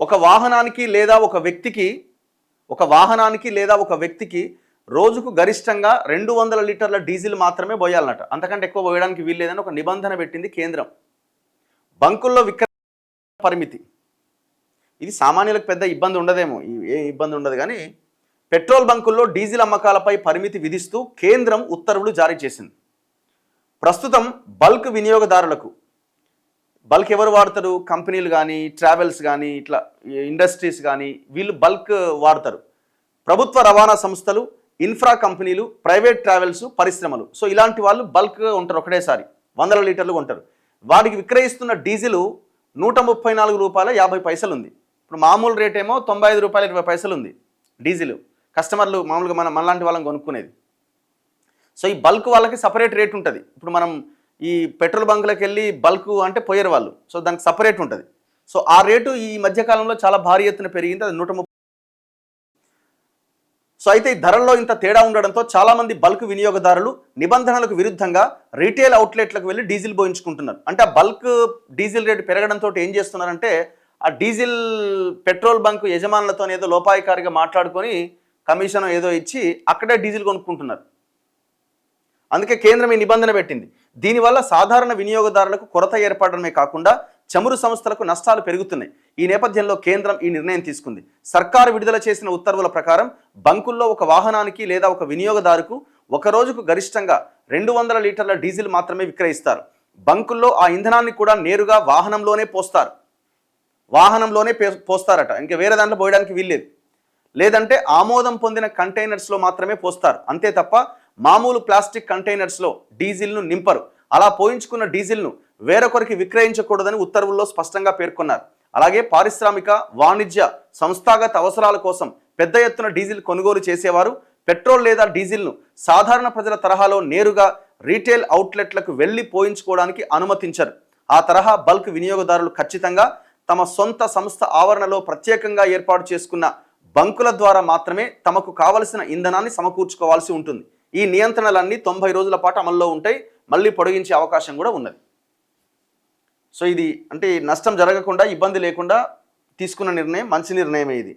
ఒక వాహనానికి లేదా ఒక వ్యక్తికి రోజుకు గరిష్టంగా 200 లీటర్ల డీజిల్ మాత్రమే పోయాలన్నట. అంతకంటే ఎక్కువ పోయడానికి వీల్లేదని ఒక నిబంధన పెట్టింది కేంద్రం. బంకుల్లో విక్రయ పరిమితి, ఇది సామాన్యులకు పెద్ద ఇబ్బంది ఉండదేమో, ఏ ఇబ్బంది ఉండదు, కానీ పెట్రోల్ బంకుల్లో డీజిల్ అమ్మకాలపై పరిమితి విధిస్తూ కేంద్రం ఉత్తర్వులు జారీ చేసింది. ప్రస్తుతం బల్క్ వినియోగదారులకు, బల్క్ ఎవరు వాడతారు? కంపెనీలు కానీ, ట్రావెల్స్ కానీ, ఇట్లా ఇండస్ట్రీస్ కానీ, వీళ్ళు బల్క్ వాడతారు. ప్రభుత్వ రవాణా సంస్థలు, ఇన్ఫ్రా కంపెనీలు, ప్రైవేట్ ట్రావెల్స్, పరిశ్రమలు. సో ఇలాంటి వాళ్ళు బల్క్గా ఉంటారు, ఒకటేసారి 100 లీటర్లు కొంటారు. వాడికి విక్రయిస్తున్న డీజిల్ 134 రూపాయల 50 పైసలు ఉంది. ఇప్పుడు మామూలు రేట్ ఏమో 95 రూపాయల 20 పైసలు ఉంది డీజిల్. కస్టమర్లు మామూలుగా మనలాంటి వాళ్ళని కొనుక్కునేది. సో ఈ బల్క్ వాళ్ళకి సపరేట్ రేట్ ఉంటుంది. ఇప్పుడు మనం ఈ పెట్రోల్ బంకులకు వెళ్ళి బల్క్ అంటే పోయారు వాళ్ళు, సో దానికి సపరేట్ ఉంటుంది. సో ఆ రేటు ఈ మధ్యకాలంలో చాలా భారీ ఎత్తున పెరిగింది, అది 130. సో అయితే ఈ ధరల్లో ఇంత తేడా ఉండడంతో చాలామంది బల్క్ వినియోగదారులు నిబంధనలకు విరుద్ధంగా రీటైల్ అవుట్లెట్లకు వెళ్ళి డీజిల్ పోయించుకుంటున్నారు. అంటే ఆ బల్క్ డీజిల్ రేటు పెరగడంతో ఏం చేస్తున్నారంటే, ఆ డీజిల్ పెట్రోల్ బంక్ యజమానులతో ఏదో లోపాయికారిగా మాట్లాడుకొని కమిషన్ ఏదో ఇచ్చి అక్కడే డీజిల్ కొనుక్కుంటున్నారు. అందుకే కేంద్రం ఈ నిబంధన పెట్టింది. దీనివల్ల సాధారణ వినియోగదారులకు కొరత ఏర్పడడమే కాకుండా చమురు సంస్థలకు నష్టాలు పెరుగుతున్నాయి. ఈ నేపథ్యంలో కేంద్రం ఈ నిర్ణయం తీసుకుంది. సర్కారు విడుదల చేసిన ఉత్తర్వుల ప్రకారం బంకుల్లో ఒక వాహనానికి లేదా ఒక వినియోగదారుకు ఒక రోజుకు గరిష్టంగా 200 లీటర్ల డీజిల్ మాత్రమే విక్రయిస్తారు. బంకుల్లో ఆ ఇంధనాన్ని కూడా నేరుగా వాహనంలోనే పోస్తారట. ఇంకా వేరే దాంట్లో పోయడానికి వీల్లేదు. లేదంటే ఆమోదం పొందిన కంటైనర్స్లో మాత్రమే పోస్తారు. అంతే తప్ప మామూలు ప్లాస్టిక్ కంటైనర్స్లో డీజిల్ను నింపరు. అలా పోయించుకున్న డీజిల్ను వేరొకరికి విక్రయించకూడదని ఉత్తర్వుల్లో స్పష్టంగా పేర్కొన్నారు. అలాగే పారిశ్రామిక, వాణిజ్య, సంస్థాగత అవసరాల కోసం పెద్ద ఎత్తున డీజిల్ కొనుగోలు చేసేవారు పెట్రోల్ లేదా డీజిల్ను సాధారణ ప్రజల తరహాలో నేరుగా రీటైల్ అవుట్లెట్లకు వెళ్ళి పోయించుకోవడానికి అనుమతించరు. ఆ తరహా బల్క్ వినియోగదారులు ఖచ్చితంగా తమ సొంత సంస్థ ఆవరణలో ప్రత్యేకంగా ఏర్పాటు చేసుకున్న బంకుల ద్వారా మాత్రమే తమకు కావలసిన ఇంధనాన్ని సమకూర్చుకోవాల్సి ఉంటుంది. ఈ నియంత్రణలన్నీ 90 రోజుల పాటు అమల్లో ఉంటాయి. మళ్ళీ పొడిగించే అవకాశం కూడా ఉన్నది. సో ఇది అంటే నష్టం జరగకుండా, ఇబ్బంది లేకుండా తీసుకున్న నిర్ణయం, మంచి నిర్ణయమే ఇది.